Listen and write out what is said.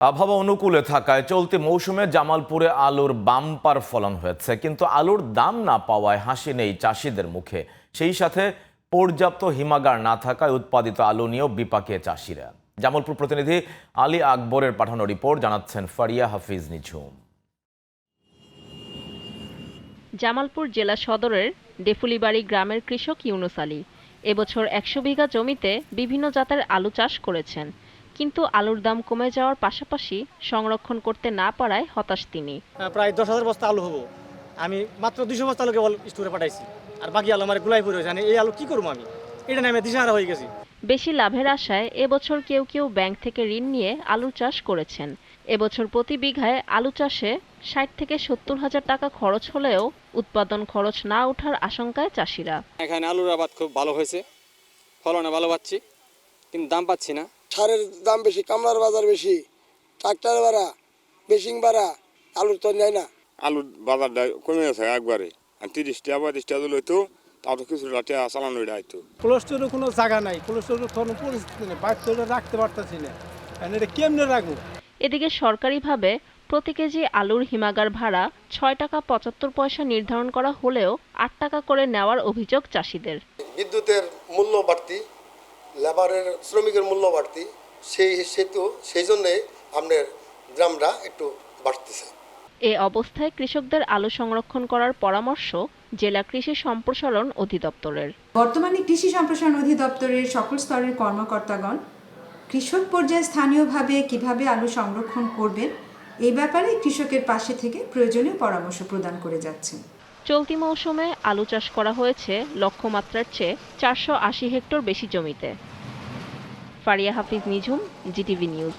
আবহাওয়া অনুকূলে থাকায় চলতি মৌসুমে জামালপুরে আলুর বাম্পার ফলন হয়েছে, কিন্তু আলুর দাম না পাওয়ায় হাসি নেই চাষিদের মুখে। সেই সাথে পর্যাপ্ত হিমাগার না থাকায় উৎপাদিত আলু নিয়েও বিপাকে চাষিরা। জামালপুর প্রতিনিধি আলী আকবরের পাঠানো রিপোর্ট জানাচ্ছেন ফারিয়া হাফিজ নিঝুম। জামালপুর জেলা সদরের ডেফুলিবাড়ি গ্রামের কৃষক ইউনুস আলী এবছর ১০০ বিঘা জমিতে বিভিন্ন জাতের আলু চাষ করেছেন, কিন্তু আলুর দাম কমে যাওয়ার পাশাপাশি সংরক্ষণ করতে না পারায় হতাশ তিনি। প্রায় ১০,০০০ বস্তা আলু হবো, আমি মাত্র ২০০ বস্তা আলু কেবল স্টোরে পাঠাইছি, আর বাকি আলু আমার গুলাই পড়ে জানি এই আলু কি করবো আমি, এটা নিয়ে আমি দিশাহারা হয়ে গেছি। বেশি লাভের আশায় এবছর কেউ কেউ ব্যাংক থেকে ঋণ নিয়ে আলু চাষ করেছেন। এবছর প্রতি বিঘায় আলু চাষে ৬০ থেকে ৭০ হাজার টাকা খরচ হলেও উৎপাদন খরচ না ওঠার আশঙ্কায় চাষিরা। এখানে আলুর আবাদ খুব ভালো হয়েছে, ফলনে ভালো পাচ্ছি, কিন্তু দাম পাচ্ছি না। সারের দাম বেশি, কামলার বাজার বেশি, ট্রাক্টর ভাড়া, মেশিন ভাড়া, আলুর তো নেয় না। আলুর বাজারটা কমে গেছে একবারে, ৩০টা ৩৫টা দিল হইতো, তাও তো কিছু চালানো হইতো। কোল্ড স্টোরের কোনো জায়গা নাই, কোল্ড স্টোরের কোনো পরিস্থিতি নেই, বাইরে রাখতে পারতেছি না, এটা কেমনে রাখবো। এদিকে সরকারিভাবে প্রতি কেজি আলুর হিমাগার ভাড়া ৬ টাকা ৭৫ পয়সা নির্ধারণ করা হলেও ৮ টাকা করে নেওয়ার অভিযোগ চাষিদের। বিদ্যুতের মূল্য বাড়তি, লেবারের শ্রমিকের মূল্য বাড়তি, সেই জন্যে আমাদের দামটা একটু বাড়তেছে। এ অবস্থায় কৃষকদের আলু সংরক্ষণ করার পরামর্শ জেলা কৃষি সম্প্রসারণ অধিদপ্তরের। বর্তমানে কৃষি সম্প্রসারণ অধিদপ্তরের সকল স্তরের কর্মকর্তাগণ কৃষক পর্যায়ে স্থানীয়ভাবে কিভাবে আলু সংরক্ষণ করবেন এই ব্যাপারে কৃষকের পাশে থেকে প্রয়োজনীয় পরামর্শ প্রদান করে যাচ্ছেন। চলতি মৌসুমে আলু চাষ করা হয়েছে লক্ষ্যমাত্রার চেয়ে ৪৮০ হেক্টর বেশি জমিতে। ফারিয়া হাফিজ নিঝুম, জিটিভি নিউজ।